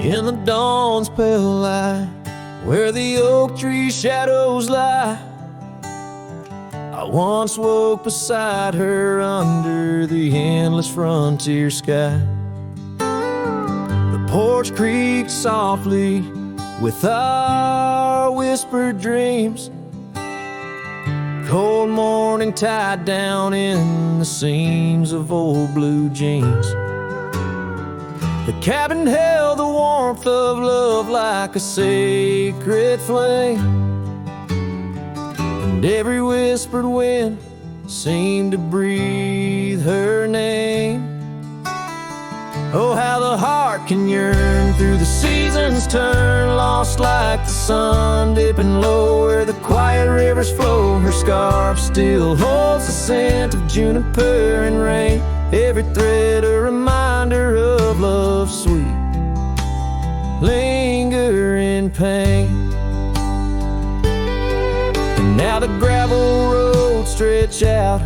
In the dawn's pale light, where the oak tree shadows lie, I once woke beside her under the endless frontier sky. The porch creaked softly with our whispered dreams, cold morning tied down in the seams of old blue jeans. The cabin held the warmth of love like a sacred flame, and every whispered wind seemed to breathe her name. Oh, how the heart can yearn through the seasons turn, lost like the sun dipping low where the quiet rivers flow. Her scarf still holds the scent of juniper and rain, every thread a reminder of love's sweet lingering pain. And now the gravel roads stretch out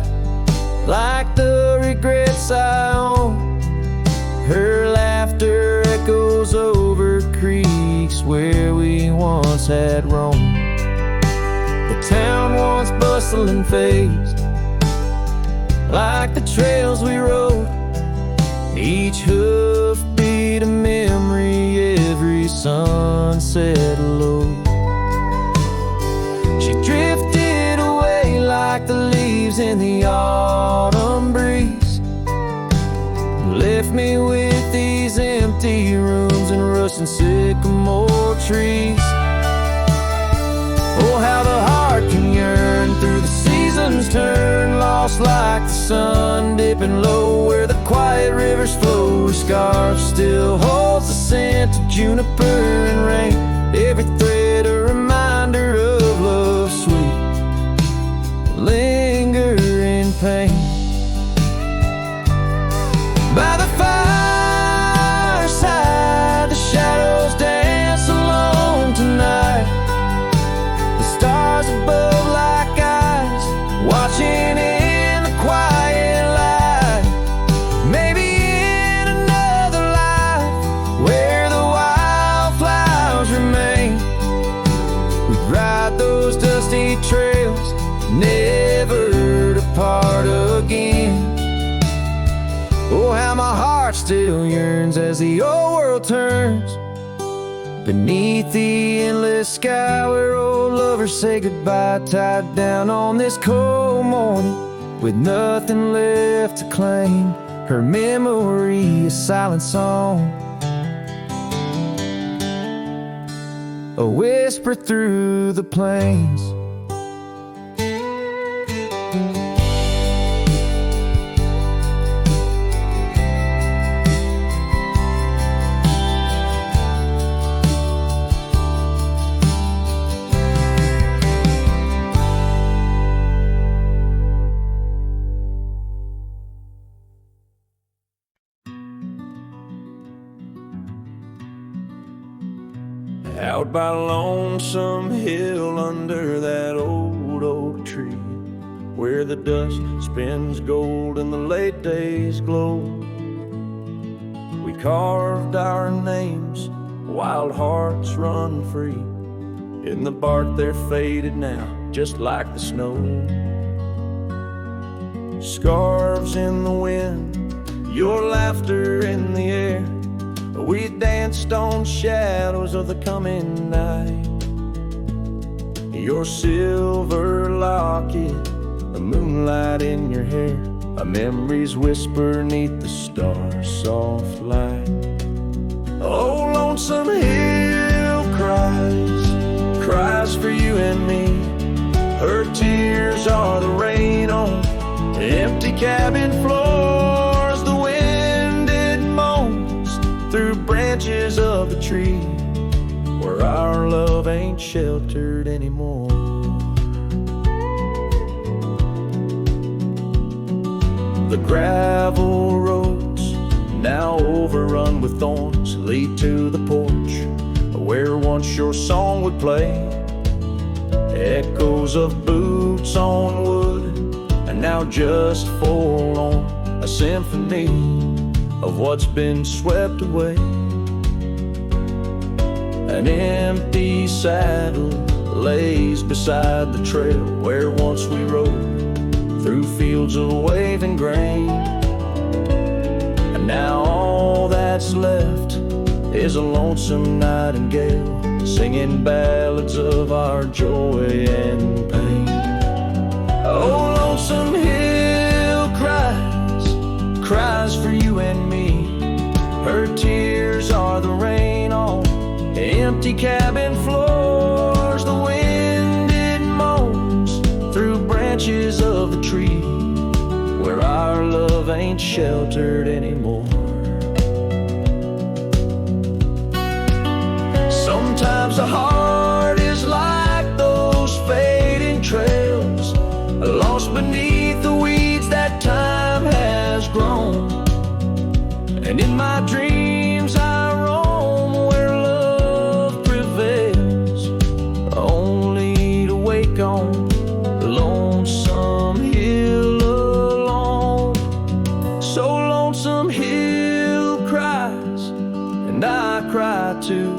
like the regrets I own. Her laughter echoes over creeks where we once had roamed. The town once bustling fades like the trails we rode, each hoof beat a memory, every sunset low. She drifted away like the leaves in the autumn breeze, left me with these empty rooms and rusting sycamore trees. Oh, how the heart can yearn through the seasons turn, lost like the sun dipping low where the quiet rivers flow. Her scarf still holds the scent of juniper and rain, every thread a reminder of love's sweet lingering pain. By the fireside, the shadows dance alone tonight, the stars above like eyes watching in the quiet light. Maybe in another life where the wildflowers remain, we'd ride those dusty trails, never to part again. Oh, how my heart still yearns as the old world turns beneath the endless sky where old lovers say goodbye, tied down on this cold morning with nothing left to claim. Her memory a silent song, a whisper through the plains. Out by Lonesome Hill under that old oak tree, where the dust spins gold and the late days glow, we carved our names, wild hearts run free. In the bark they're faded now, just like the snow. Scarves in the wind, your laughter in the air, we danced on shadows of the coming night. Your silver locket, the moonlight in your hair, a memory's whisper neath the stars' soft light. Oh, Lonesome Hill cries, cries for you and me. Her tears are the rain on empty cabin floors. The wind it moans through branches of the tree where our love ain't sheltered anymore. The gravel roads, now overrun with thorns, lead to the porch where once your song would play. Echoes of boots on wood, and now just forlorn, a symphony of what's been swept away. An empty saddle lays beside the trail where once we rode through fields of waving grain. And now all that's left is a lonesome nightingale singing ballads of our joy and pain. Oh, lonesome hill cries for you and me. Her tears are the rain on empty cabin floors. The wind, it moans through branches of the tree where our love ain't sheltered anymore. Sometimes the heart is like those fading trails, lost beneath the weeds that time has grown. And in my dreams I roam where love prevails, only to wake on the lonesome hill alone. So Lonesome Hill cries, and I cry too.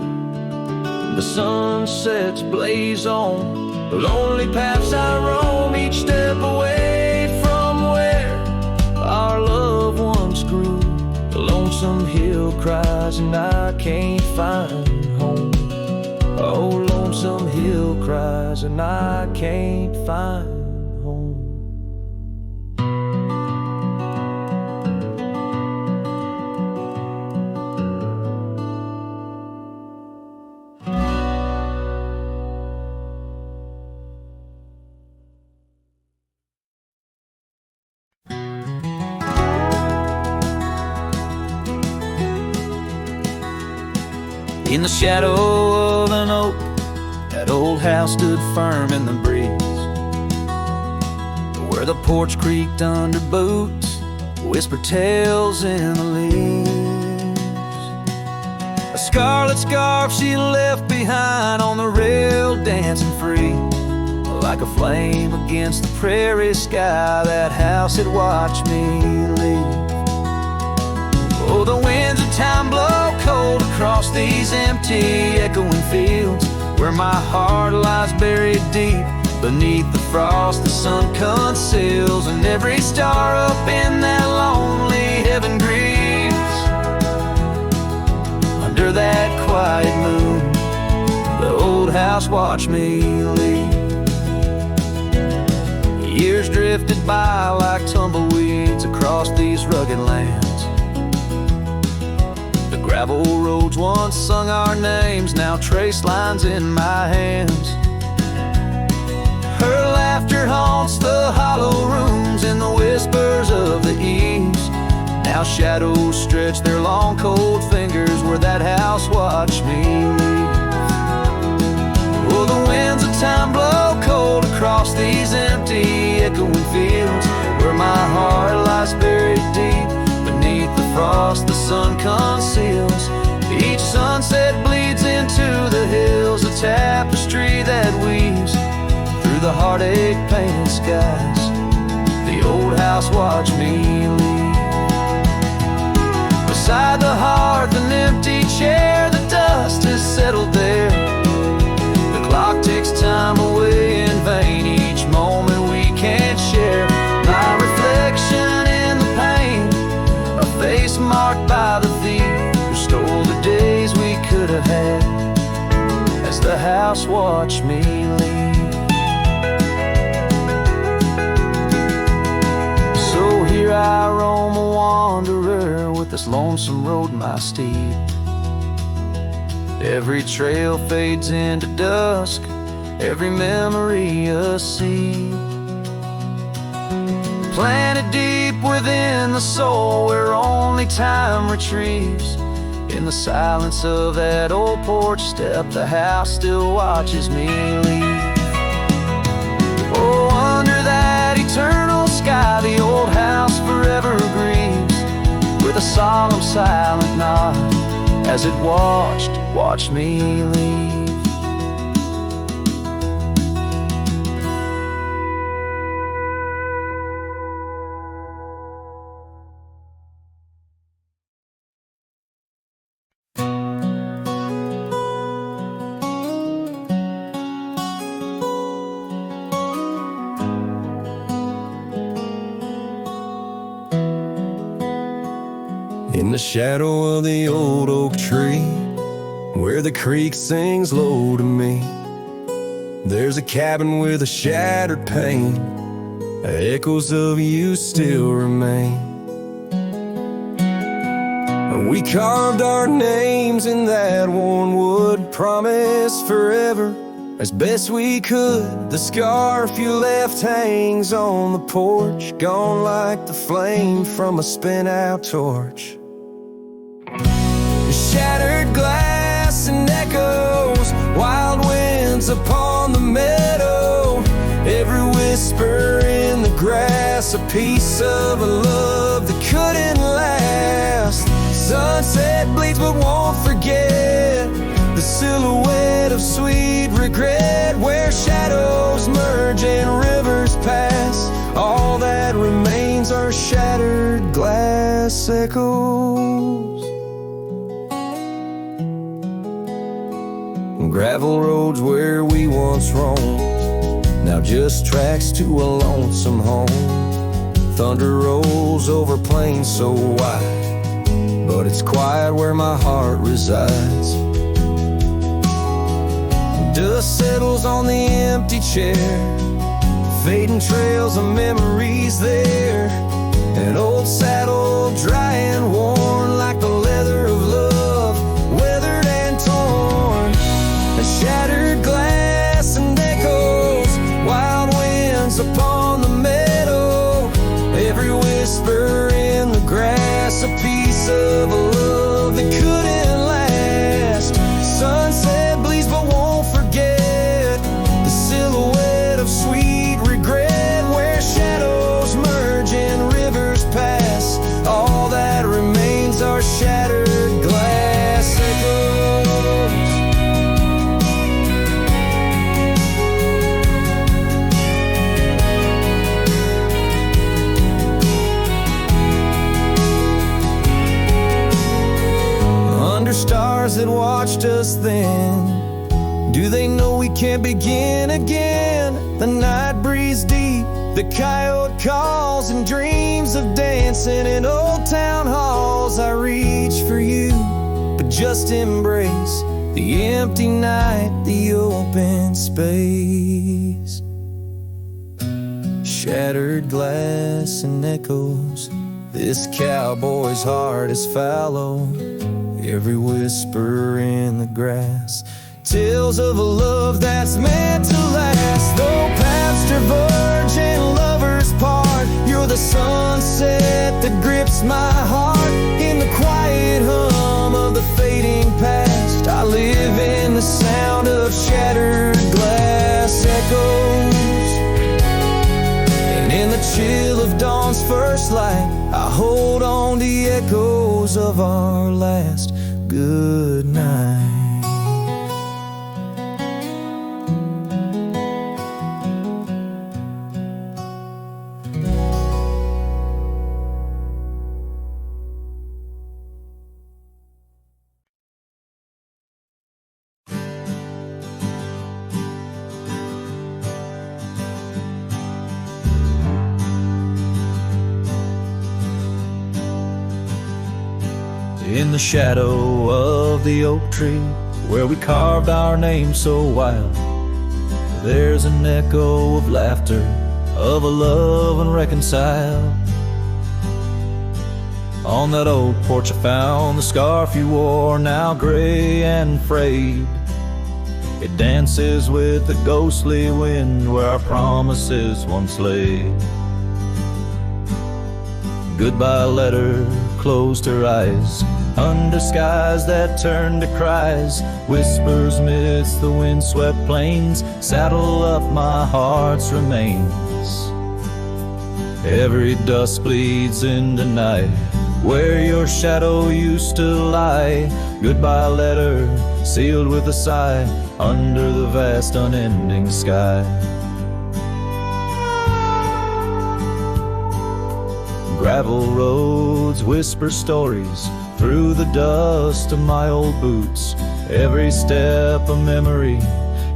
The sunsets blaze on the lonely paths I roam, each step away from where our love once grew. The lonesome hill cries and I can't find home. Oh, lonesome hill cries and I can't find home. In the shadow of an oak, that old house stood firm in the breeze, where the porch creaked under boots, whispered tales in the leaves. A scarlet scarf she left behind on the rail, dancing free, like a flame against the prairie sky. That house had watched me leave. Oh, the winds of time blow cold across these empty, echoing fields, where my heart lies buried deep beneath the frost the sun conceals. And every star up in that lonely heaven grieves under that quiet moon. The old house watched me leave. Years drifted by like tumbleweeds across these rugged lands. Gravel roads once sung our names, now trace lines in my hands. Her laughter haunts the hollow rooms in the whispers of the eaves. Now shadows stretch their long cold fingers where that house watched me leave. Oh, the winds of time blow cold across these empty, echoing fields, where my heart lies buried deep beneath the frost the sun conceals. Each sunset bleeds into the hills, a tapestry that weaves through the heartache painted skies. The old house watched me leave. Beside the hearth, an empty chair, the dust has settled there. The clock ticks time away in vain, each moment we can't share. My reflection in the pain, a face marked by the thief who stole the days we could have had, as the house watched me leave. So here I roam, a wanderer, with this lonesome road my steed. Every trail fades into dusk, every memory a seed, planted deep within the soul, where only time retrieves. In the silence of that old porch step, the house still watches me leave. Oh, under that eternal sky, the old house forever grieves, with a solemn silent nod, as it watched me leave. In the shadow of the old oak tree, where the creek sings low to me, there's a cabin with a shattered pane. Echoes of you still remain. We carved our names in that worn wood, promised forever as best we could. The scarf you left hangs on the porch, gone like the flame from a spent-out torch. Shattered glass and echoes, wild winds upon the meadow, every whisper in the grass, a piece of a love that couldn't last. Sunset bleeds but won't forget the silhouette of sweet regret, where shadows merge and rivers pass. All that remains are shattered glass echoes. Gravel roads where we once roamed, now just tracks to a lonesome home. Thunder rolls over plains so wide, but it's quiet where my heart resides. Dust settles on the empty chair, fading trails of memories there. An old saddle dry and worn like the leather of love, weathered and torn. A shattered glass and echoes, wild winds upon the meadow, every whisper in the grass, a piece of a love that couldn't last. Sunset bleeds but won't forget the silhouette of sweet regret, where shadows merge and rivers pass. All that remains are shattered glass echoes. Stars that watched us then, do they know we can't begin again? The night breeze deep, the coyote calls, and dreams of dancing in old town halls. I reach for you, but just embrace the empty night, the open space. Shattered glass and echoes, this cowboy's heart is fallow. Every whisper in the grass, tales of a love that's meant to last. Though paths diverge and lovers part, you're the sunset that grips my heart. In the quiet hum of the fading past, I live in the sound of shattered glass echoes. And in the chill of dawn's first light, I hold on to the echoes of our last good night. In the shadow of the oak tree, where we carved our name so wild, there's an echo of laughter, of a love unreconciled. On that old porch I found the scarf you wore, now gray and frayed. It dances with the ghostly wind where our promises once lay. Goodbye letter closed her eyes under skies that turned to cries. Whispers midst the windswept plains, saddle up my heart's remains. Every dust bleeds into night, where your shadow used to lie. Goodbye letter sealed with a sigh, under the vast unending sky. Gravel roads whisper stories through the dust of my old boots. Every step a memory,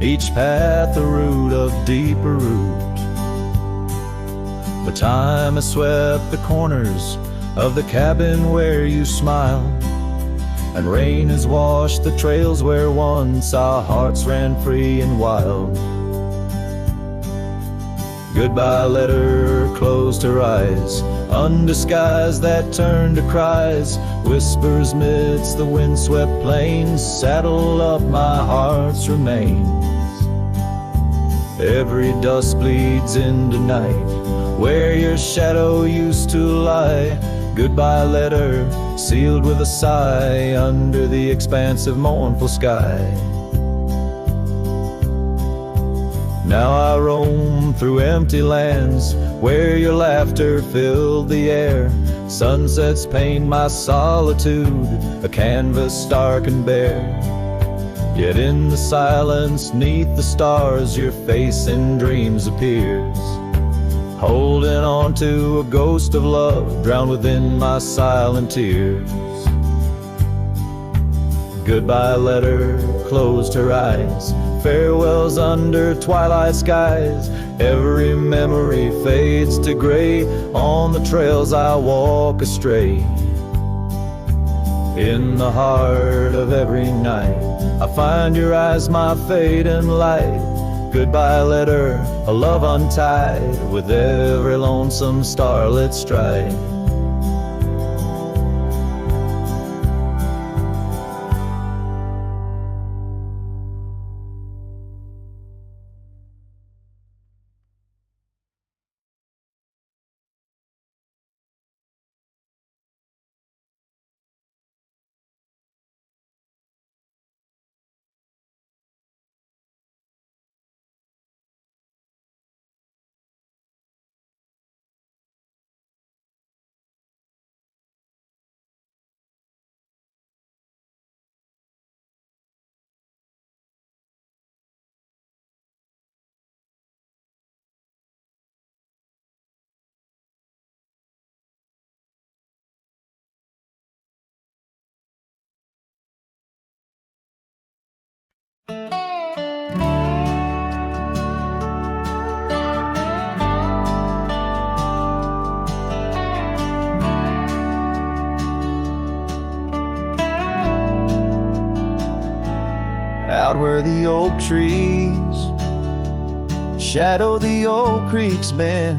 each path a root of deeper root. But time has swept the corners of the cabin where you smile, and rain has washed the trails where once our hearts ran free and wild. Goodbye letter closed her eyes, undisguised that turned to cries, whispers midst the windswept plains, saddle up my heart's remains. Every dust bleeds into night, where your shadow used to lie. Goodbye letter, sealed with a sigh, under the expansive mournful sky. Now I roam through empty lands, where your laughter filled the air. Sunsets paint my solitude, a canvas stark and bare. Yet in the silence, 'neath the stars, your face in dreams appears, holding on to a ghost of love, drowned within my silent tears. Goodbye letter closed her eyes, farewells under twilight skies. Every memory fades to gray, on the trails I walk astray. In the heart of every night, I find your eyes, my fate and light. Goodbye letter, a love untied, with every lonesome starlit stride. Out where the oak trees shadow the old creek's bend,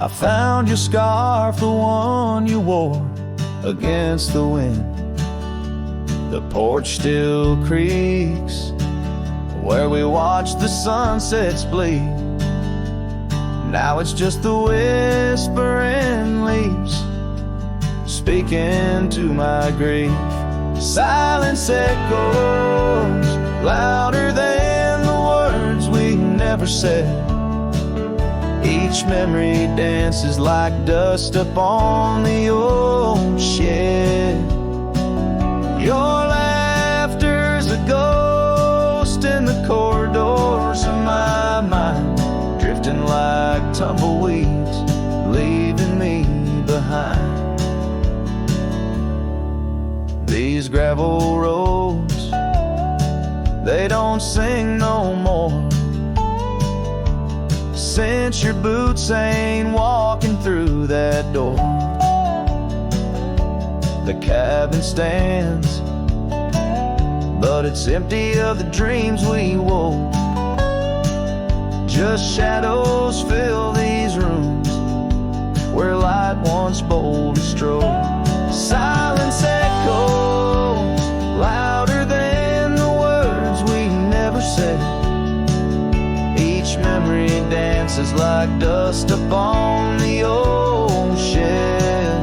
I found your scarf, the one you wore against the wind. The porch still creaks where we watched the sunsets bleed. Now it's just the whispering leaves speaking to my grief. Silence echoes louder than the words we never said. Each memory dances like dust upon the old shed. Your laughter's a ghost in the corridors of my mind, drifting like tumbleweeds, leaving me behind. These gravel roads, they don't sing no more, since your boots ain't walking through that door. The cabin stands, but it's empty of the dreams we wore. Just shadows fill these rooms, where light once boldly strode. Silence echoes louder than the words we never said. Each memory dances like dust upon the old shed.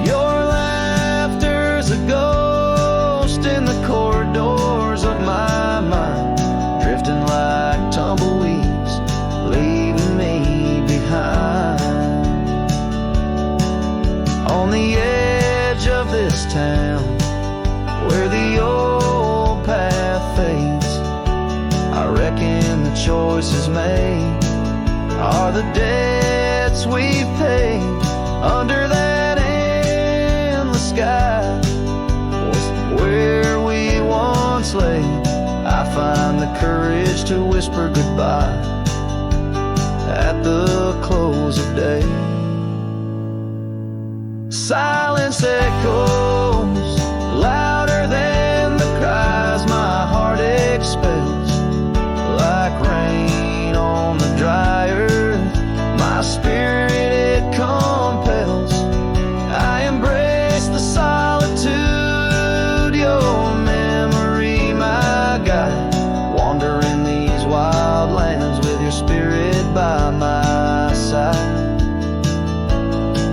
Your laughter's a ghost in the corridors of my mind, drifting like tumbleweeds, leaving me behind. On the edge of this town, where the old path fades, I reckon the choices made are the debts we've paid. Under that endless sky was where we once lay. I find the courage to whisper goodbye at the close of day.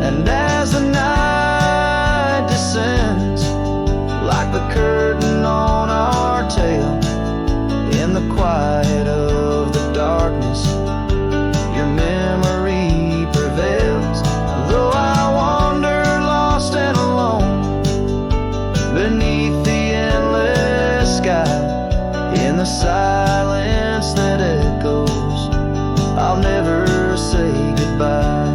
And as the night descends, like the curtain on our tale, in the quiet of the darkness, your memory prevails. Though I wander lost and alone beneath the endless sky, in the silence that echoes, I'll never say goodbye.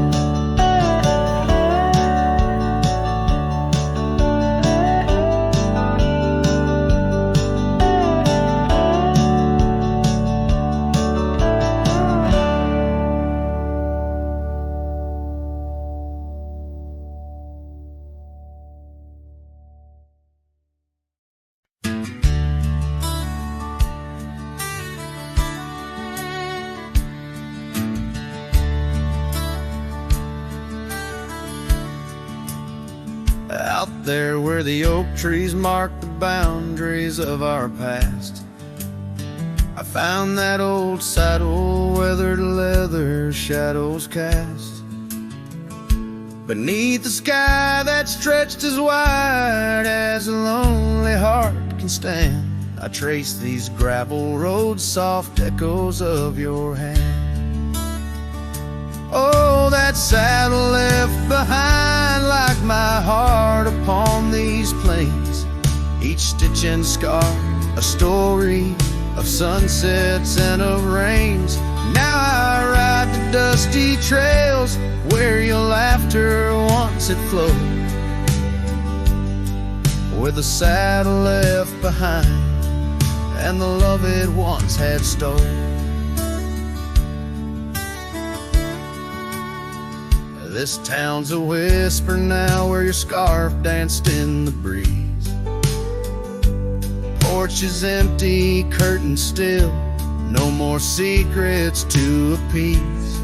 Out there where the oak trees mark the boundaries of our past, I found that old saddle, weathered leather, shadows cast. Beneath the sky that stretched as wide as a lonely heart can stand, I trace these gravel roads, soft echoes of your hand. Oh, that saddle left behind like my heart upon these plains, each stitch and scar a story of sunsets and of rains. Now I ride the dusty trails where your laughter once had flowed, where the saddle left behind and the love it once had stolen. This town's a whisper now where your scarf danced in the breeze. Porch is empty, curtains still, no more secrets to appease.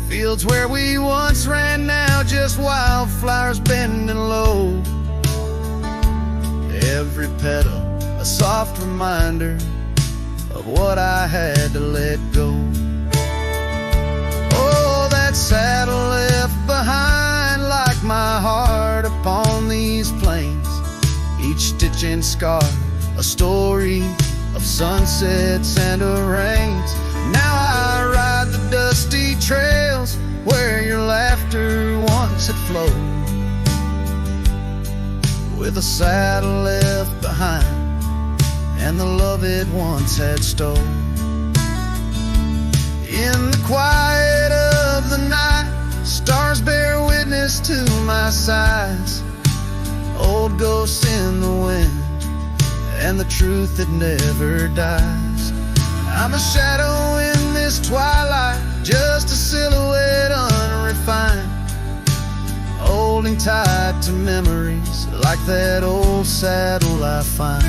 Fields where we once ran now just wildflowers bending low. Every petal a soft reminder of what I had to let go. That saddle left behind like my heart upon these plains, each stitch and scar a story of sunsets and of rains. Now I ride the dusty trails where your laughter once had flowed, with a saddle left behind and the love it once had stolen. In the quiet of the night, stars bear witness to my sighs, old ghosts in the wind and the truth that never dies. I'm a shadow in this twilight, just a silhouette unrefined, holding tight to memories like that old saddle I find.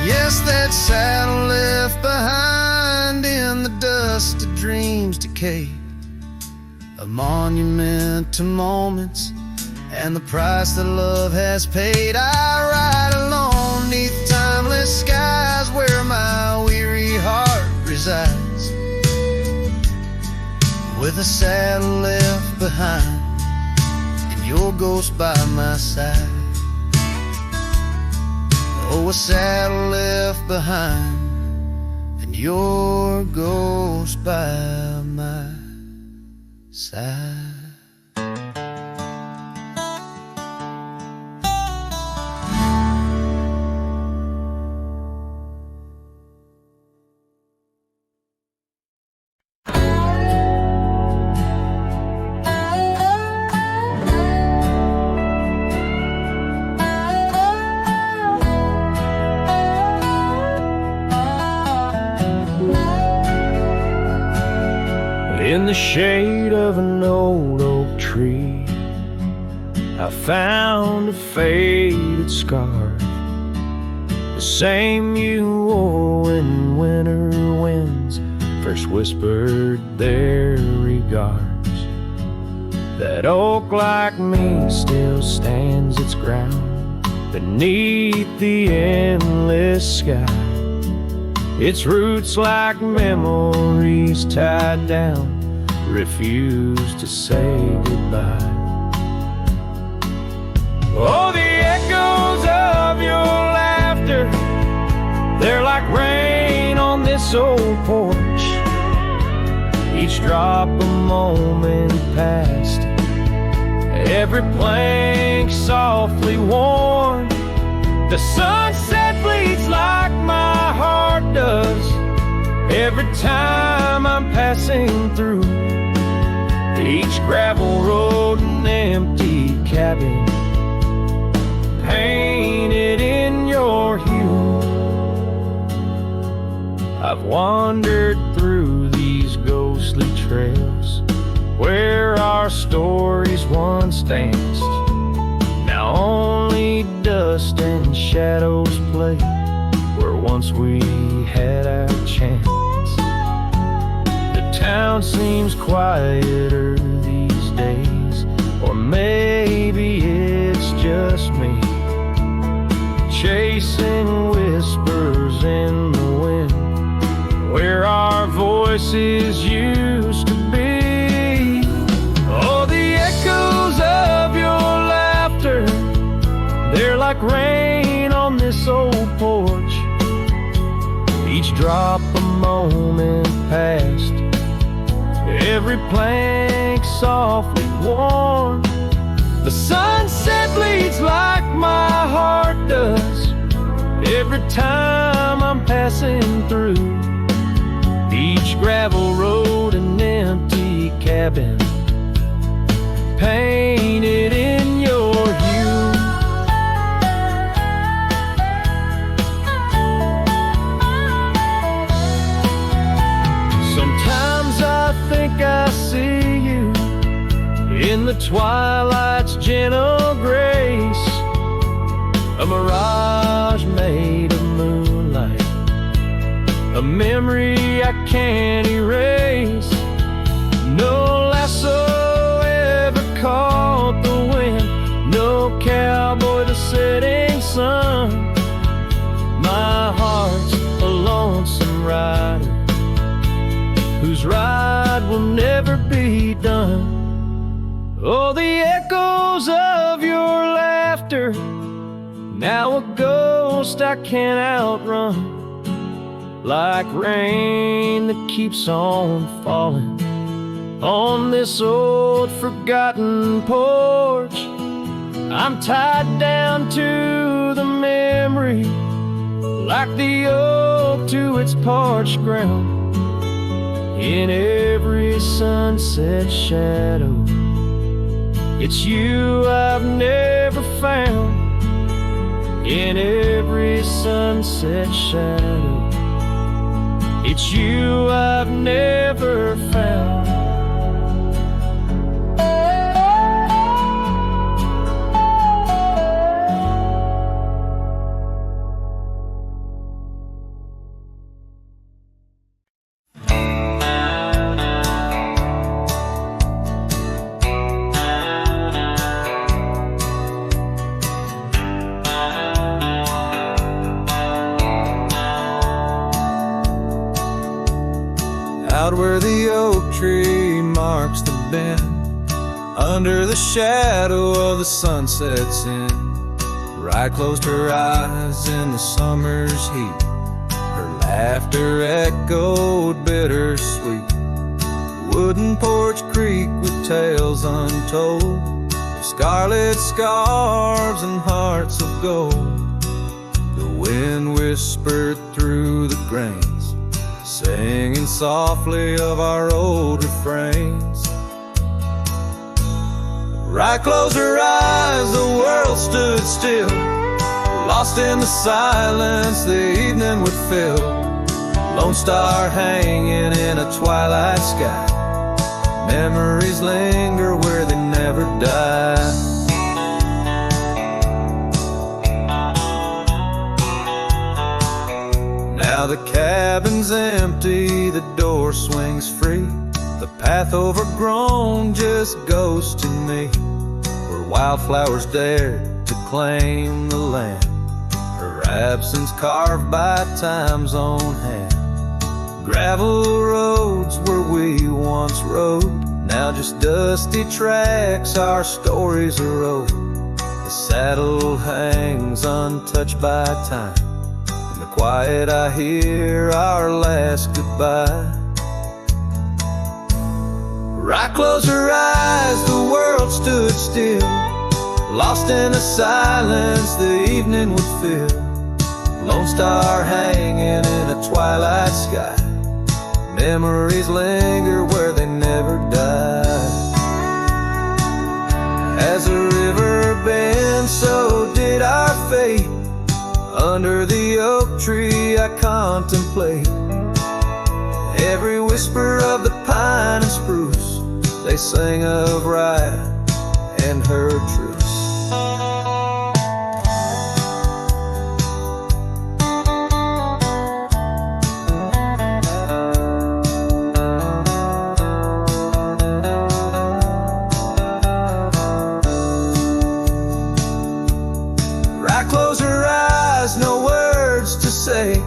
Yes, that saddle left behind in the dust of dreams decayed, a monument to moments and the price that love has paid. I ride alone neath timeless skies where my weary heart resides, with a saddle left behind and your ghost by my side. Oh, a saddle left behind and your ghost by my side. In the shade of an old oak tree, I found a faded scarf, the same you wore when winter winds first whispered their regards. That oak like me still stands its ground beneath the endless sky. Its roots like memories tied down, refuse to say goodbye. Oh, the echoes of your laughter, they're like rain on this old porch. Each drop a moment past, every plank softly worn. The sunset bleeds like my heart does every time I'm passing through. Each gravel road and empty cabin painted in your hue. I've wandered through these ghostly trails where our stories once danced. Now only dust and shadows play where once we had our chance. The town seems quieter these days, or maybe it's just me, chasing whispers in the wind where our voices used to be. Oh, the echoes of your laughter, they're like rain on this old porch. Each drop a moment past, every plank softly worn. The sunset bleeds like my heart does every time I'm passing through. Each gravel road and empty cabin painted in your hue. Sometimes I think I see you in the twilight's gentle grace, a mirage made of moonlight, a memory I can't erase. No lasso ever caught the wind, no cowboy the setting sun. My heart's a lonesome rider whose ride will never be done. Oh, the echoes of your laughter, now a ghost I can't outrun. Like rain that keeps on falling on this old forgotten porch. I'm tied down to the memory, like the oak to its parched ground. In every sunset shadow, it's you I've never found. In every sunset shadow, it's you I've never found. Out where the oak tree marks the bend, under the shadow of the sunset's end, Rye closed her eyes in the summer's heat. Her laughter echoed bittersweet. Wooden porch creek with tales untold, scarlet scarves and hearts of gold. The wind whispered through the grains, singing softly of our old refrains. Rye closed her eyes, the world stood still, lost in the silence the evening would fill. Lone star hanging in a twilight sky, memories linger where they never die. Now the cabin's empty, the door swings free, the path overgrown, just ghosts to me, where wildflowers dared to claim the land, her absence carved by time's own hand. Gravel roads where we once rode, now just dusty tracks, our stories are old. The saddle hangs untouched by time, in the quiet I hear our last goodbye. Right close her eyes, the world stood still, lost in the silence the evening would fill. Lone star hanging in a twilight sky, memories linger where they never die. As the river bends, so did our fate. Under the oak tree I contemplate every whisper of the pine and spruce. They sang of riot and her truce. Close her eyes, no words to say.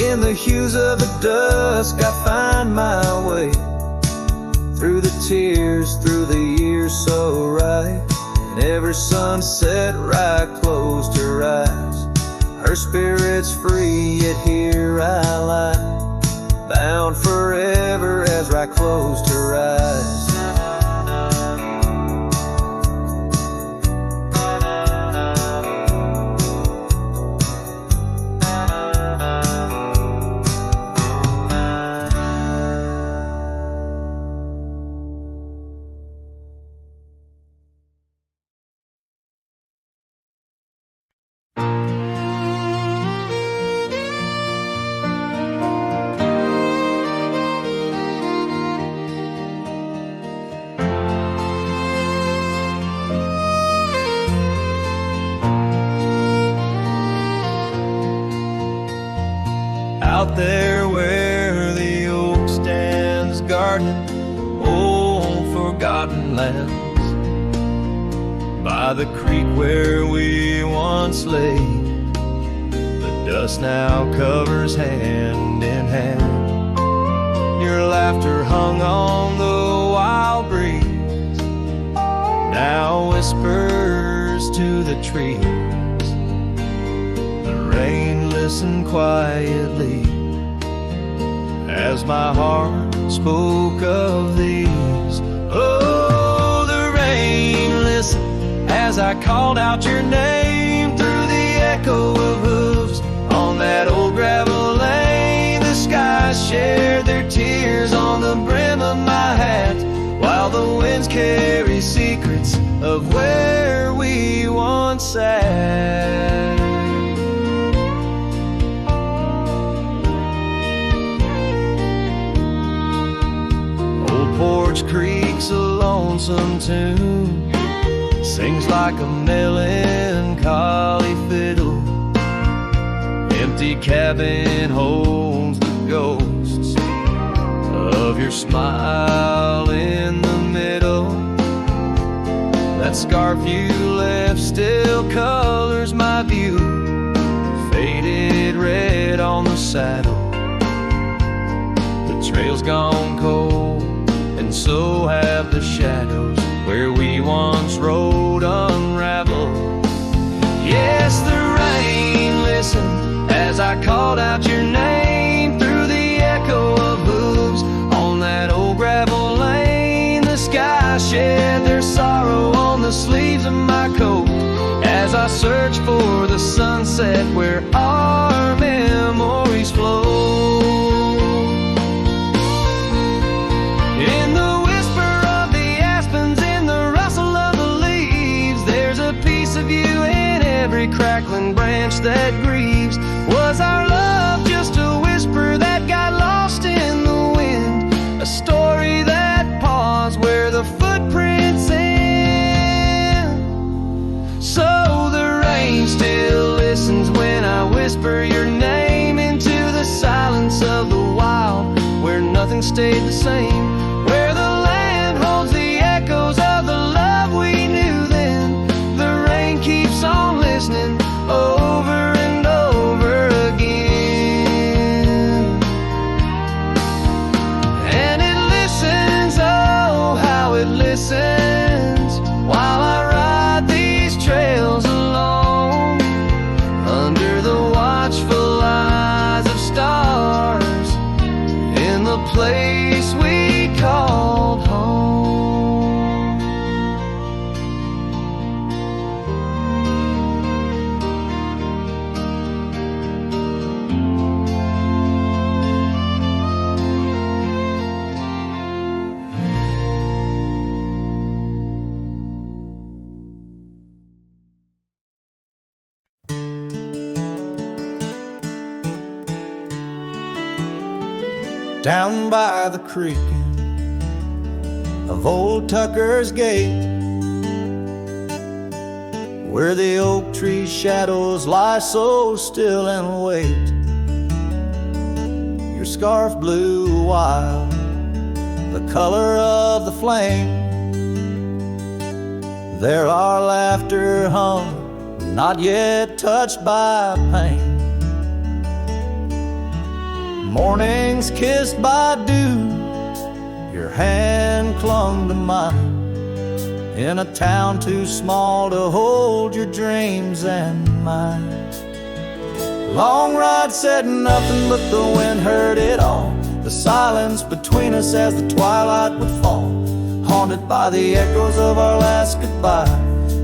In the hues of the dusk I find my way, through the tears, through the years so right. And every sunset right closed her eyes. Her spirit's free, yet here I lie, bound forever as right closed her eyes. Out there where the oak stands guarding old forgotten lands, by the creek where we once lay, the dust now covers hand in hand. Your laughter hung on the wild breeze, now whispers to the trees. The rain listened quietly as my heart spoke of these. Oh, the rain listened as I called out your name through the echo of hooves on that old gravel lane. The skies shared their tears on the brim of my hat, while the winds carry secrets of where we once sat. Porch Creek's a lonesome tune, sings like a melancholy fiddle. Empty cabin holds the ghosts of your smile in the middle. That scarf you left still colors my view, faded red on the saddle. The trail's gone cold, and so have the shadows where we once rode unraveled. Yes, the rain listened as I called out your name through the echo of hooves on that old gravel lane. The sky shed their sorrow on the sleeves of my coat as I search for the sunset where our memories flow. In the whisper of the aspens, in the rustle of the leaves, there's a piece of you in every crackling branch that grieves. Was our love just a whisper that got lost in the wind? A story that paused where the footprints end? So the rain still listens when I whisper your name into the silence of the wild, where nothing stayed the same, where the land down by the creaking of old Tucker's Gate, where the oak tree shadows lie so still and wait. Your scarf blew wild, the color of the flame. There our laughter hung, not yet touched by pain. Mornings kissed by dew, your hand clung to mine, in a town too small to hold your dreams and mine. Long ride said nothing, but the wind heard it all. The silence between us as the twilight would fall, haunted by the echoes of our last goodbye.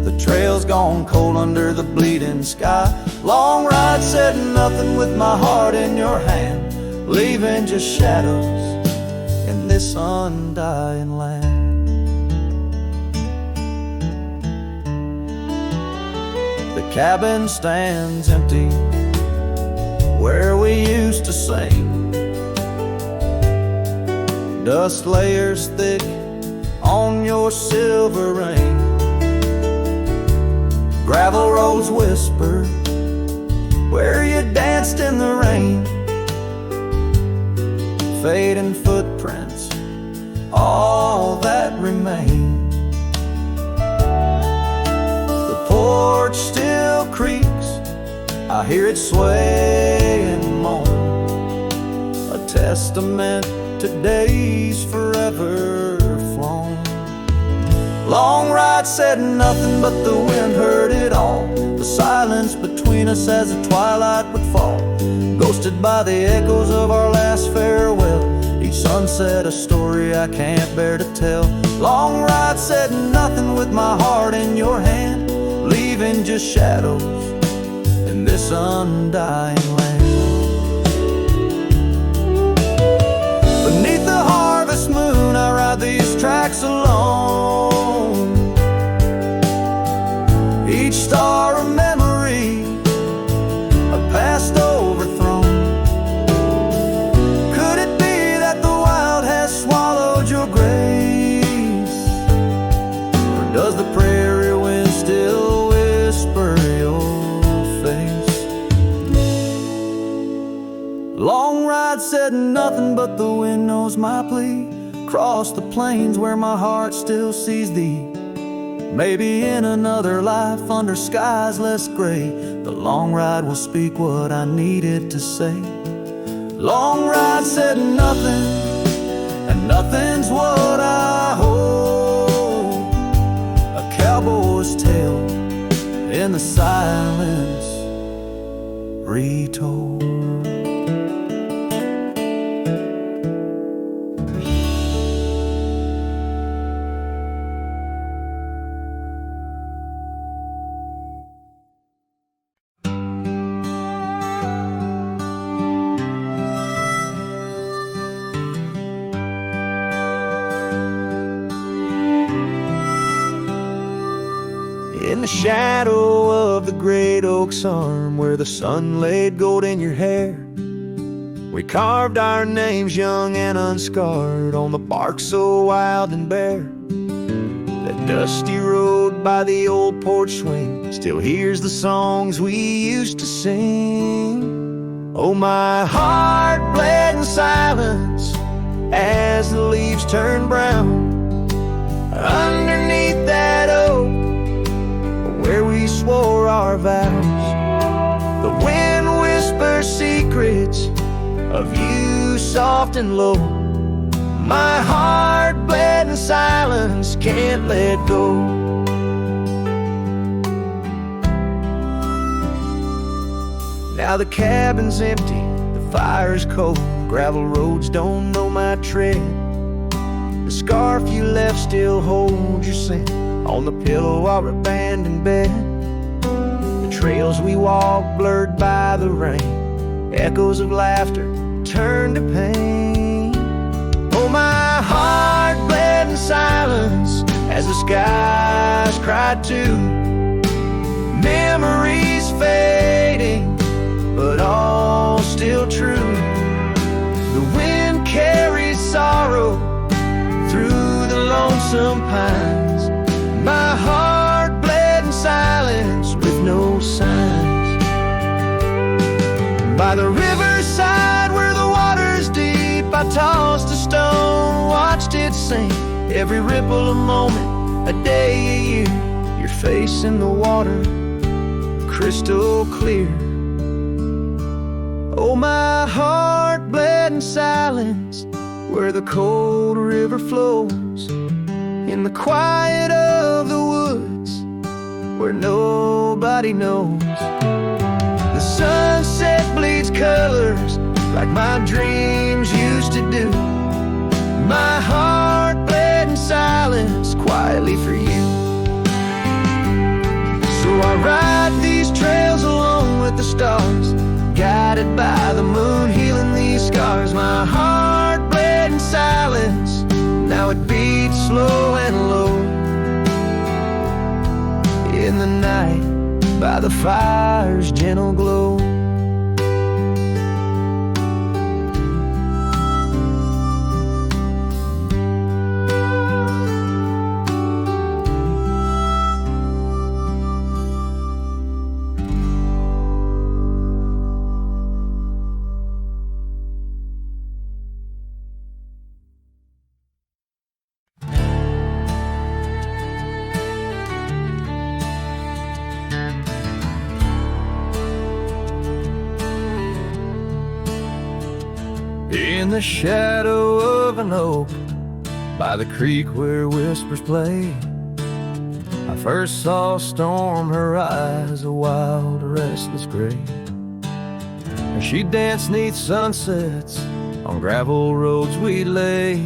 The trail's gone cold under the bleeding sky. Long ride said nothing with my heart in your hand, leaving just shadows in this undying land. The cabin stands empty where we used to sing. Dust layers thick on your silver ring. Gravel roads whisper where you danced in the rain. Fading footprints, all that remain. The porch still creaks, I hear it sway and moan, a testament to days forever flown. Long ride said nothing, but the wind heard it all. The silence between us as the twilight would fall, ghosted by the echoes of our last farewell. Each sunset a story I can't bear to tell. Long ride said nothing with my heart in your hand, leaving just shadows in this undying land. Beneath the harvest moon I ride these tracks alone, each star a memory, a past overthrown. Could it be that the wild has swallowed your grace, or does the prairie wind still whisper your face? Long ride said nothing, but the wind knows my plea. Cross the plains where my heart still sees thee. Maybe in another life under skies less gray, the long ride will speak what I needed to say. Long ride said nothing, and nothing's what I hold. A cowboy's tale in the silence retold. In the shadow of the great oak's arm, where the sun laid gold in your hair, we carved our names young and unscarred on the bark so wild and bare. That dusty road by the old porch swing still hears the songs we used to sing. Oh, my heart bled in silence as the leaves turned brown underneath that oak where we swore our vows. The wind whispers secrets of you soft and low. My heart bled in silence, can't let go. Now the cabin's empty, the fire's cold, gravel roads don't know my tread. The scarf you left still holds your scent on the pillow of our abandoned bed. The trails we walked blurred by the rain, echoes of laughter turned to pain. Oh, my heart bled in silence as the skies cried too. Memories fading, but all still true. The wind kept sorrow through the lonesome pines. My heart bled in silence with no signs. By the riverside where the water's deep, I tossed a stone, watched it sink. Every ripple a moment, a day, a year. Your face in the water, crystal clear. Oh, my heart bled in silence where the cold river flows, in the quiet of the woods where nobody knows. The sunset bleeds colors like my dreams used to do. My heart bled in silence quietly for you. So I ride these trails along with the stars, guided by the moon, healing these scars. My heart bled in silence, now it beats slow and low. In the night, by the fire's gentle glow. In the shadow of an oak, by the creek where whispers play, I first saw a storm, her eyes a wild, restless gray. And she danced 'neath sunsets on gravel roads we lay,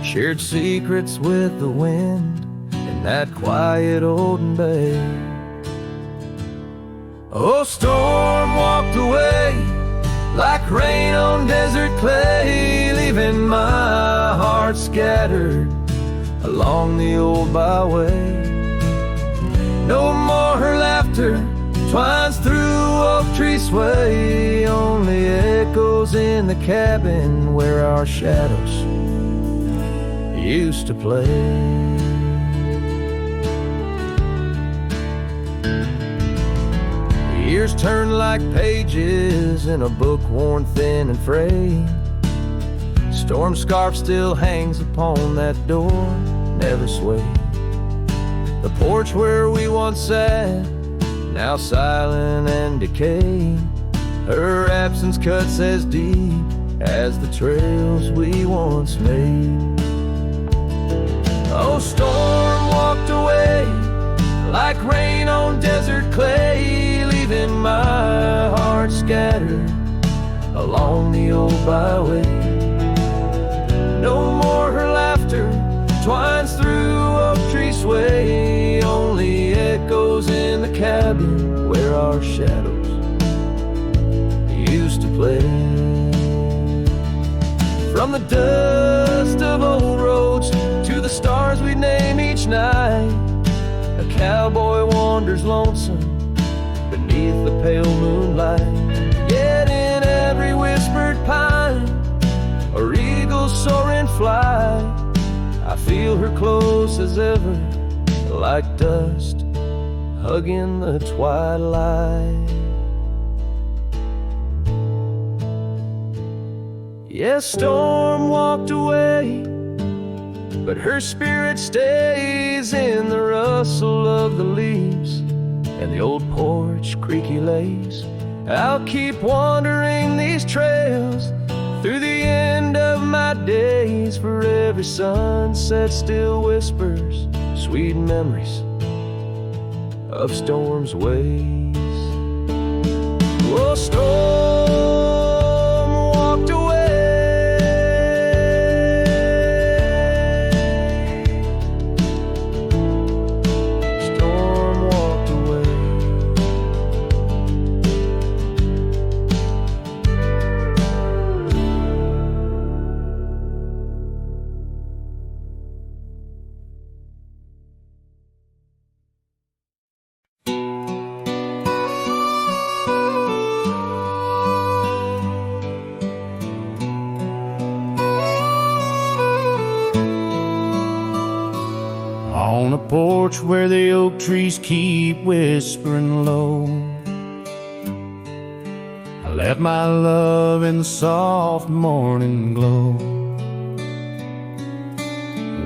shared secrets with the wind in that quiet olden bay. Oh, storm walked away like rain on desert clay, leaving my heart scattered along the old byway. No more her laughter twines through oak tree sway, only echoes in the cabin where our shadows used to play. Years turn like pages in a book worn thin and frayed. Storm scarf still hangs upon that door, never swayed. The porch where we once sat, now silent and decayed. Her absence cuts as deep as the trails we once made. Oh, storm walked away like rain on desert clay, leaving my heart scattered along the old byway. No more her laughter twines through oak tree sway, only echoes in the cabin where our shadows used to play. From the dust of old roads to the stars we'd name each night, a cowboy wanders lonesome beneath the pale moonlight. Yet in every whispered pine or eagle soaring fly, I feel her close as ever, like dust hugging the twilight. Yes, storm walked away, but her spirit stays in the rustle of the leaves and the old porch creaky lays. I'll keep wandering these trails through the end of my days, for every sunset still whispers sweet memories of storm's ways. Oh, storm walked away, storm walked away. porch where the oak trees keep whispering low. I left my love in the soft morning glow.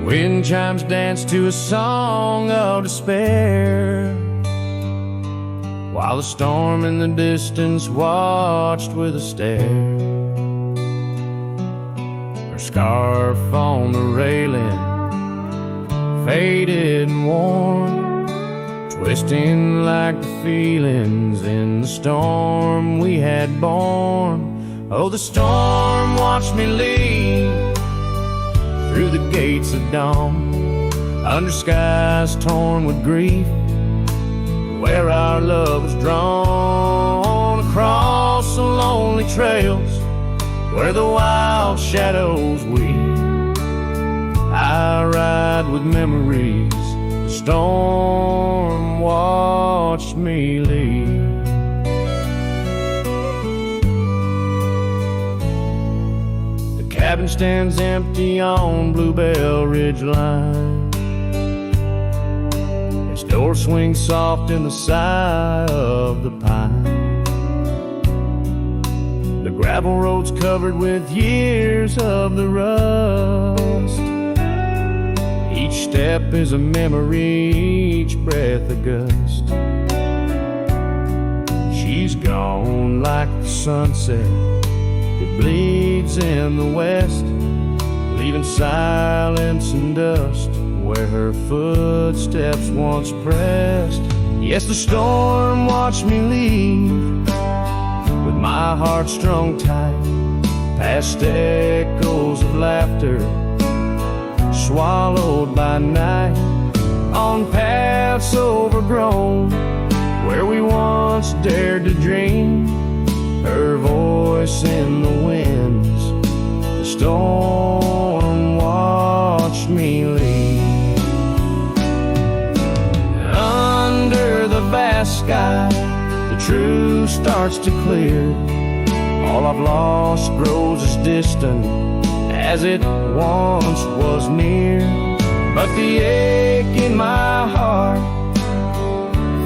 Wind chimes dance to a song of despair, while the storm in the distance watched with a stare. Her scarf on the railing, faded and worn, twisting like the feelings in the storm we had borne. Oh, the storm watched me leave through the gates of dawn, under skies torn with grief, where our love was drawn, across the lonely trails where the wild shadows weep. I ride with memories, the storm watched me leave. The cabin stands empty on Bluebell Ridge line. Its door swings soft in the sigh of the pine. The gravel road's covered with years of the rust. Each step is a memory, each breath a gust. She's gone like the sunset that bleeds in the west, leaving silence and dust where her footsteps once pressed. Yes, the storm watched me leave with my heart strung tight, past echoes of laughter swallowed by night, on paths overgrown where we once dared to dream. Her voice in the winds, the storm watched me leave. Under the vast sky, the truth starts to clear. All I've lost grows as distant as it once was near. But the ache in my heart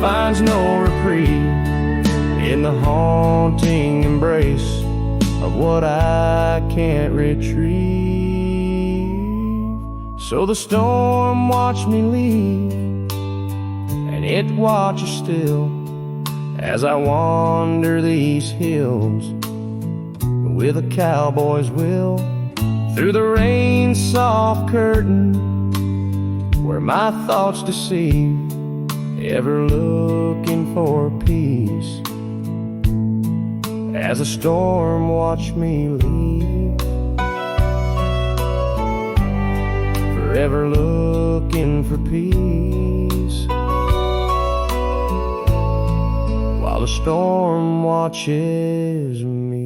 finds no reprieve in the haunting embrace of what I can't retrieve. So the storm watched me leave, and it watches still as I wander these hills with a cowboy's will, through the rain's soft curtain where my thoughts deceive, ever looking for peace as a storm watched me leave, forever looking for peace while the storm watches me.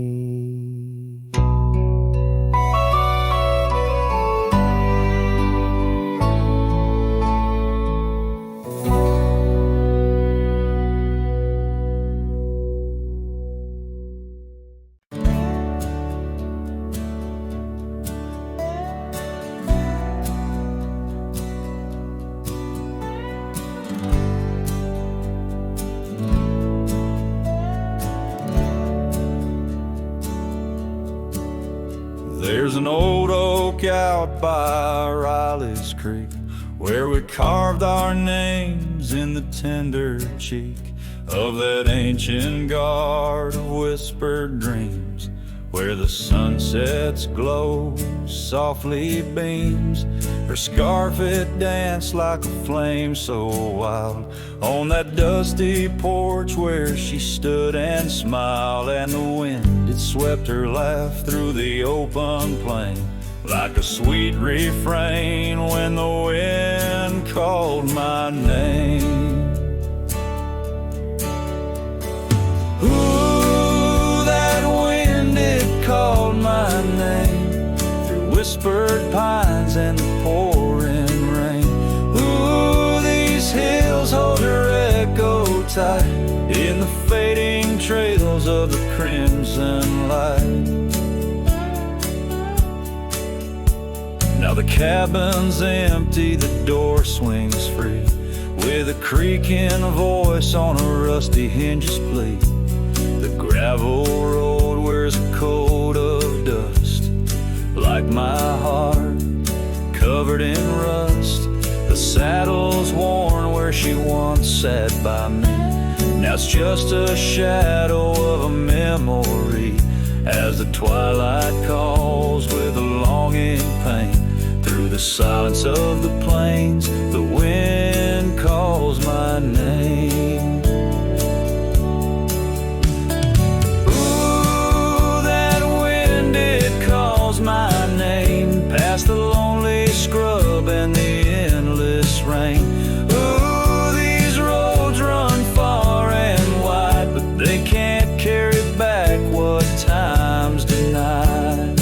There's an old oak out by Riley's Creek where we carved our names in the tender cheek of that ancient guard of whispered dreams, where the sunset's glow softly beams. Her scarf it danced like a flame so wild on that dusty porch where she stood and smiled, and the wind it swept her laugh through the open plain like a sweet refrain when the wind called my name. Ooh, that wind it called my name through whispered pines and the pouring rain. Ooh, these hills hold her echo tight in the fading trails of the crimson light. Now the cabin's empty, the door swings free. with a creaking voice on a rusty hinges plate. The gravel road wears a coat of dust, like my heart, covered in rust. The saddle's worn where she once sat by me. Now it's just a shadow of a memory, as the twilight calls with a longing pain. Through the silence of the plains, the wind calls my name. Ooh, that wind, it calls my name, past the lonely scrub and the endless rain. Ooh, these roads run far and wide, but they can't carry back what time's denied.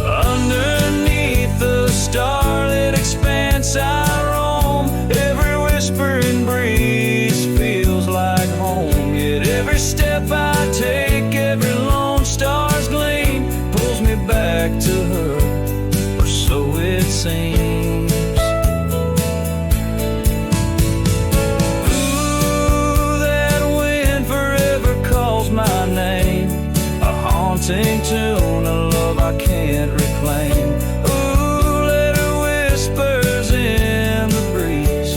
Underneath the starlit expanse I roam, every whispering breeze feels like home. Yet every step I take, every lone star's gleam pulls me back to her, or so it seems. Ooh, that wind forever calls my name, a haunting tune, a love I can't reclaim. Ooh, let her whispers in the breeze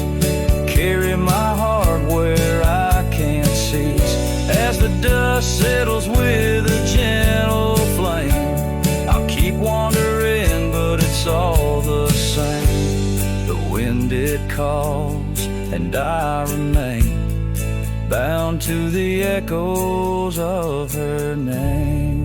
carry my heart where I can't cease. As the dust settles with a gentle flame, I'll keep wandering, but it's all the same. The wind, it calls, and I remain bound to the echoes of her name.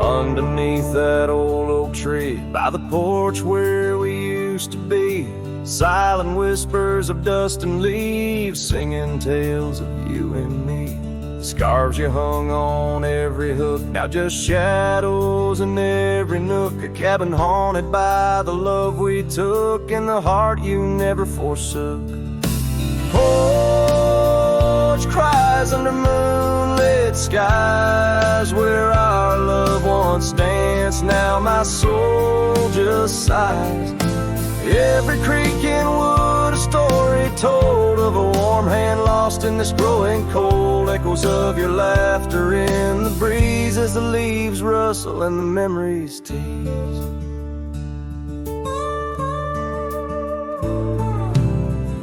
Underneath that old oak tree, by the porch where we used to be, silent whispers of dust and leaves, singing tales of you and me. Scarves you hung on every hook, now just shadows in every nook. A cabin haunted by the love we took, and the heart you never forsook. Porch cries under moonlit skies, where our love once danced, now my soul just sighs. Every creek in wood, a story told of a warm hand lost in this growing cold. Echoes of your laughter in the breeze as the leaves rustle and the memories tease.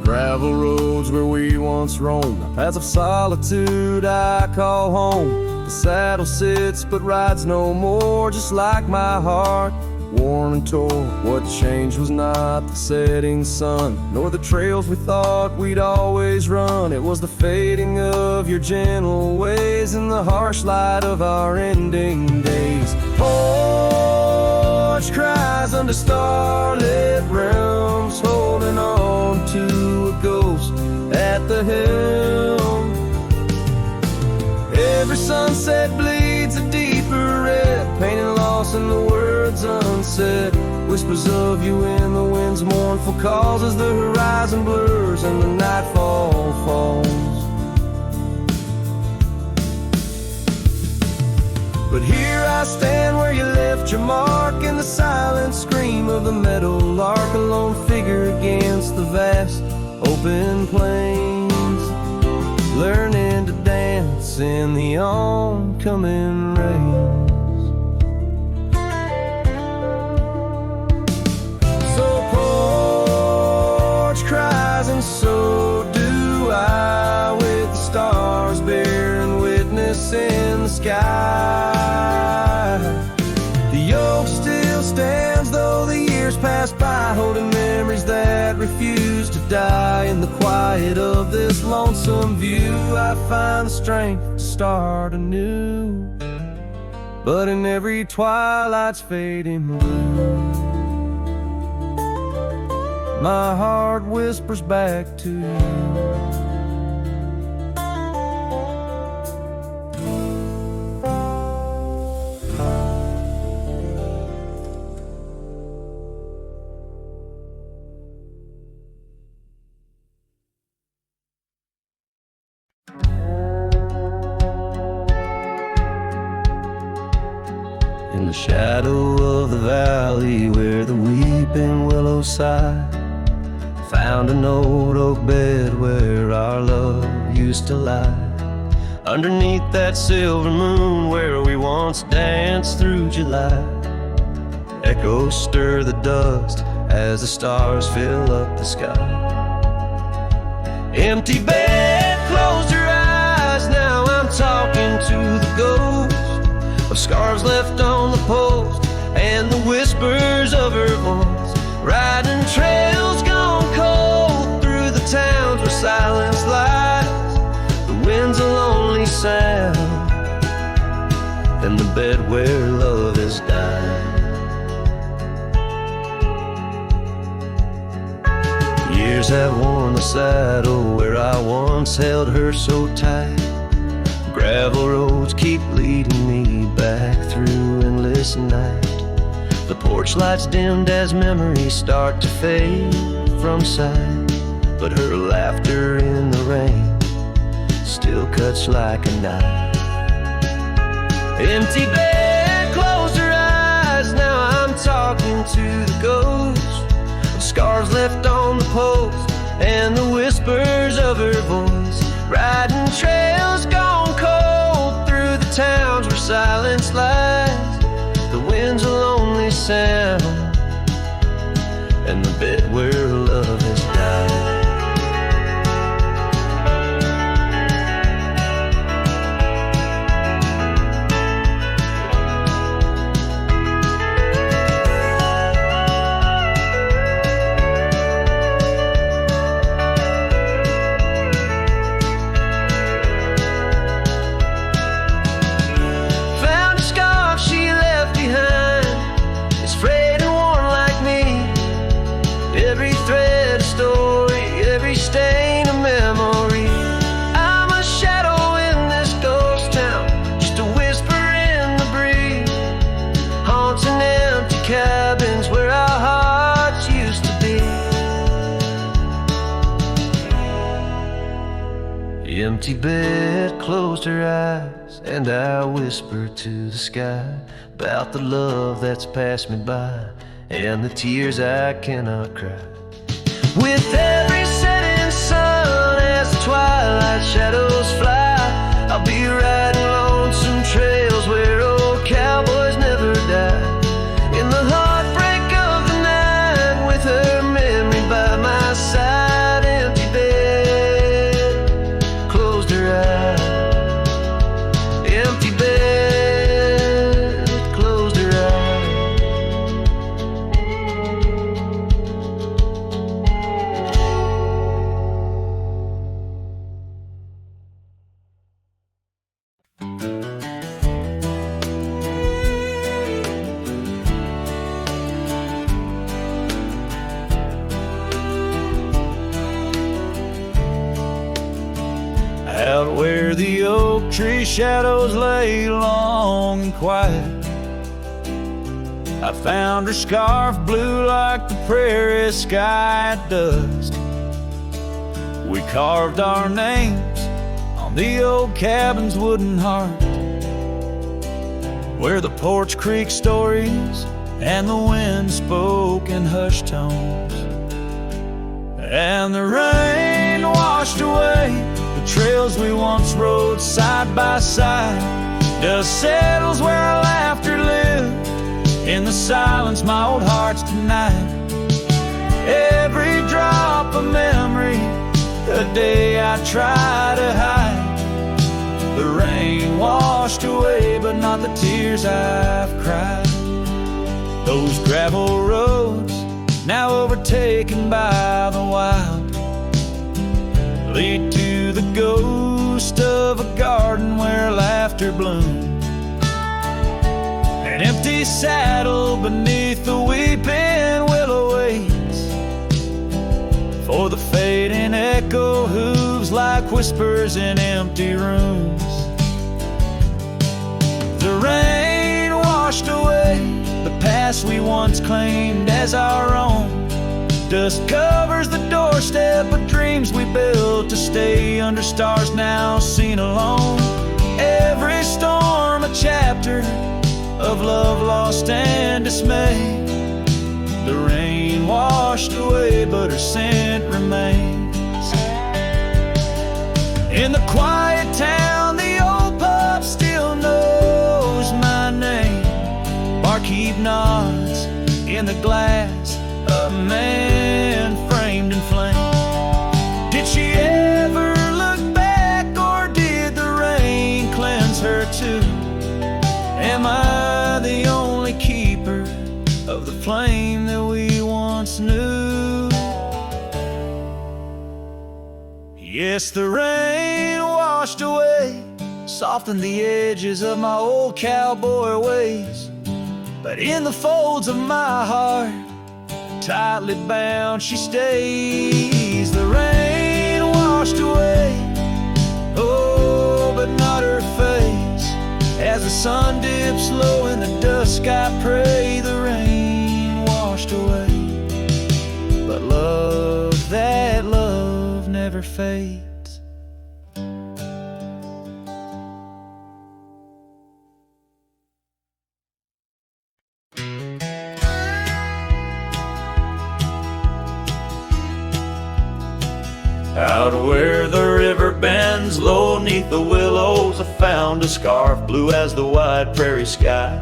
Gravel roads where we once roamed, paths of solitude I call home. The saddle sits but rides no more, just like my heart, worn and torn. What changed was not the setting sun, nor the trails we thought we'd always run. It was the fading of your gentle ways and the harsh light of our ending days. Porch cries under starlit realms, holding on to a ghost at the helm. Every sunset bleeds a deeper red, pain and loss in the words unsaid. Whispers of you in the wind's mournful calls as the horizon blurs and the nightfall falls. But here I stand where you left your mark, in the silent scream of the meadow lark, a lone figure against the vast open plains, learning to dance in the oncoming rains. So porch cries and so do I, with the stars bearing witness in the sky. The oak still stands though the years pass by, holding memories that refuse to die. In the quiet of this lonesome view, I find the strength to start anew. But in every twilight's fading blue, my heart whispers back to you. the shadow of the valley where the weeping willows sigh, found an old oak bed where our love used to lie. Underneath that silver moon where we once danced through July, echoes stir the dust as the stars fill up the sky. Empty bed, closed her eyes, now I'm talking to the ghost of scarves left on the post and the whispers of her voice. Riding trails gone cold through the towns where silence lies. The wind's a lonely sound and the bed where love has died. Years have worn the saddle where I once held her so tight. Gravel roads keep leading me back through endless night. The porch lights dimmed as memories start to fade from sight, but her laughter in the rain still cuts like a knife. Empty bed, closed her eyes, now I'm talking to the ghost of scars left on the post and the whispers of her voice. Riding trails gone cold through the towns where silence lies. The wind's a lonely sound and the bed where love has died. Empty bed, closed her eyes, and I whisper to the sky about the love that's passed me by and the tears I cannot cry. With every setting sun as the twilight shadows fly, I'll be riding lonesome trails where old cowboys never die. In the heartbreak of the night with her memory by my side. Empty bed, closed her eyes. Empty bed, closed her eyes. Out where the oak tree shadows lay long and quiet, I found her scarf blue like the prairie sky at dusk. We carved our names on the old cabin's wooden heart, where the porch creaked stories and the wind spoke in hushed tones. And the rain washed away the trails we once rode side by side. Dust settles where our laughter lived in the silence my old heart's denied. Every drop of memory, a day I try to hide. The rain washed away, but not the tears I've cried. Those gravel roads, now overtaken by the wild, lead to the ghost of a garden where laughter bloomed. An empty saddle beneath the weeping willow waits for the fading echo hooves like whispers in empty rooms. The rain washed away the past we once claimed as our own. Dust covers the doorstep of dreams we built to stay under stars now seen alone. Every storm a chapter of love lost and dismay. The rain washed away, but her scent remains. In the quiet town, the old pub still knows my name. Barkeep nods in the glass, a man framed in flame. Did she ever look back, or did the rain cleanse her too? Am I the only keeper of the flame that we once knew? Yes, the rain washed away, softened the edges of my old cowboy ways. But in the folds of my heart, tightly bound she stays. The rain washed away, oh, but not her face. As the sun dips low in the dusk, I pray the rain washed away. But love, that love never fades. Out where the river bends low neath the willows, I found a scarf blue as the wide prairie sky.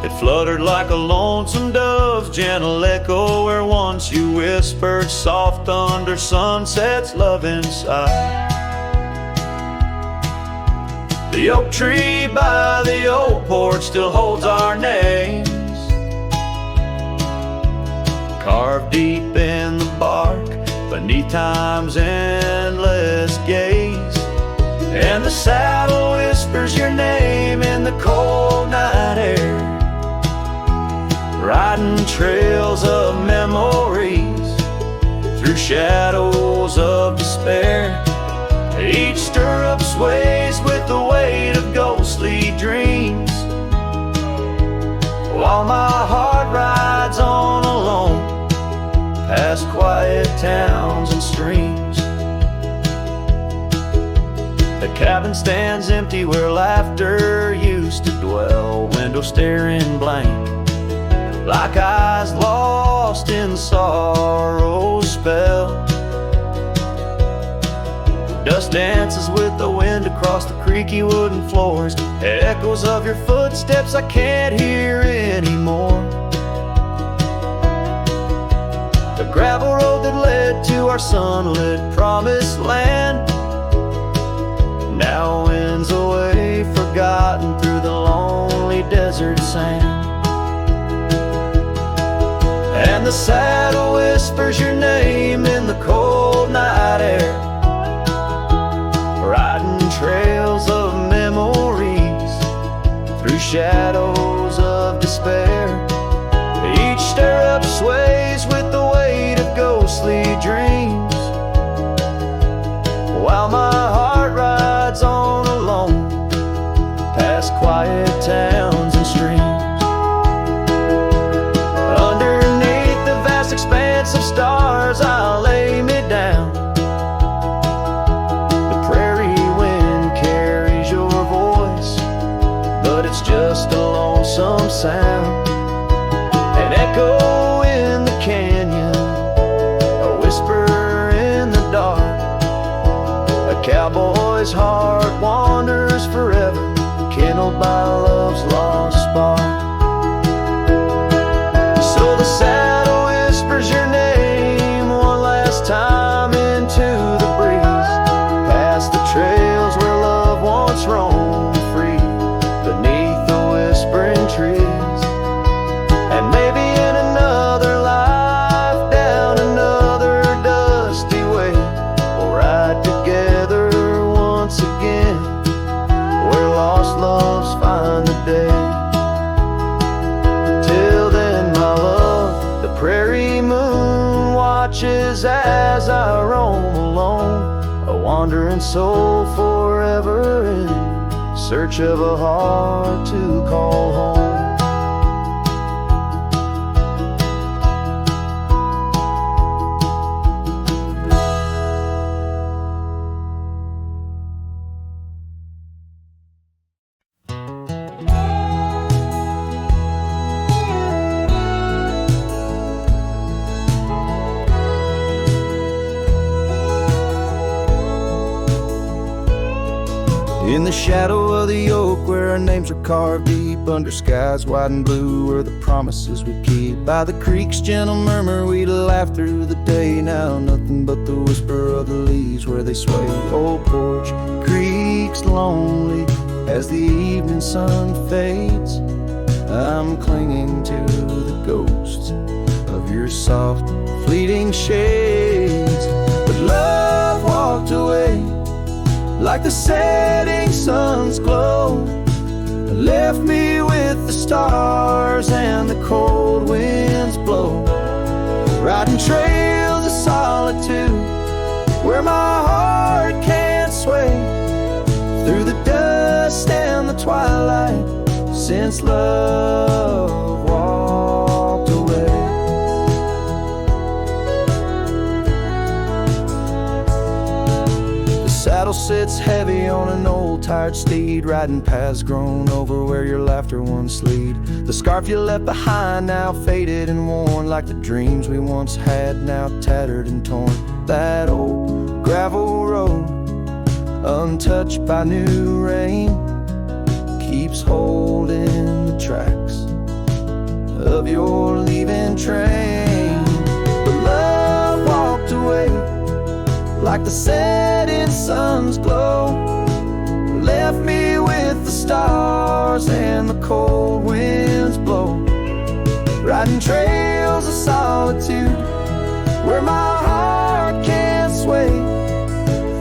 It fluttered like a lonesome dove's gentle echo, where once you whispered soft under sunset's loving sigh. The oak tree by the old porch still holds our names, carved deep in the bark beneath time's endless gaze. And the saddle whispers your name in the cold night air, riding trails of memories through shadows of despair. Each stirrup sways with the weight of ghostly dreams, while my heart rides on alone past quiet towns and streams. The cabin stands empty where laughter used to dwell, window staring blank, like eyes lost in sorrow's spell. Dust dances with the wind across the creaky wooden floors, echoes of your footsteps I can't hear anymore. The gravel road that led to our sunlit promised land now winds away, forgotten through the lonely desert sand. And the saddle whispers your name in the cold night air, riding trails of memories through shadows of despair. Each stirrup sways with the weight of ghostly dreams, while my heart rides on alone past quiet towns and streams. Underneath the vast expanse of stars I'll lay me down. The prairie wind carries your voice, but it's just a lonesome sound. An echo in the canyon, a whisper in the dark. A cowboy's heart wanders forever, kindled by love's lost spark. So the saddle whispers your name one last time into the breeze, past the trails where love once roamed free, beneath the whispering trees. And maybe in another life, down another dusty way, we'll ride together once again, where lost loves find the day. Till then, my love, the prairie moon watches as I roam alone, a wandering soul forever in search of a heart to call home. In the shadow of the oak where our names are carved deep, under skies wide and blue where the promises we keep. By the creek's gentle murmur we'd laugh through the day. Now nothing but the whisper of the leaves where they sway. Old porch creak's lonely as the evening sun fades. I'm clinging to the ghosts of your soft fleeting shades. But love walked away like the setting sun's glow, left me with the stars and the cold winds blow. Riding trails of solitude where my heart can't sway, through the dust and the twilight since love walked away. Saddle sits heavy on an old tired steed, riding paths grown over where your laughter once lead. The scarf you left behind now faded and worn, like the dreams we once had now tattered and torn. That old gravel road, untouched by new rain, keeps holding the tracks of your leaving train. But love walked away like the setting sun's glow, left me with the stars and the cold winds blow. Riding trails of solitude where my heart can't sway,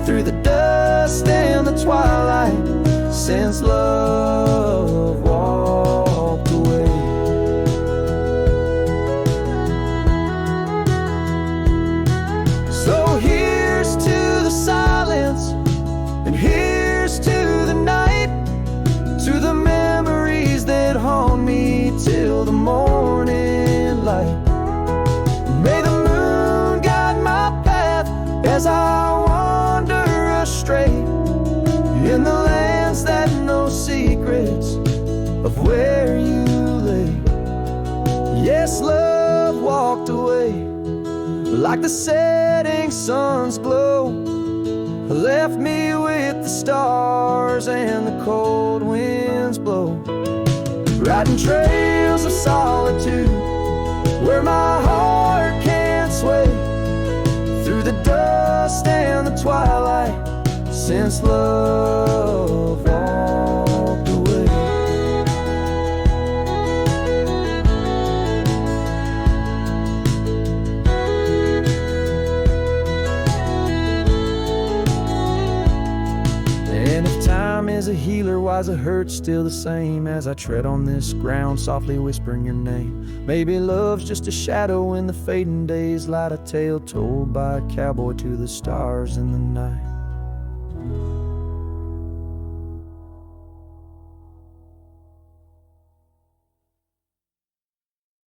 through the dust and the twilight since love walked away. So here's to the silence, and here's to the night, to the memories that haunt me till the morning light. May the moon guide my path as I wander astray, in the lands that know secrets of where you lay. Yes, love walked away like the setting sun's glow, left me with the stars and the cold winds blow. Riding trails of solitude where my heart can't sway, through the dust and the twilight since love walked away. And if time is a healer, why's it hurt still the same as I tread on this ground, softly whispering your name? Maybe love's just a shadow in the fading days, light a tale told by a cowboy to the stars in the night.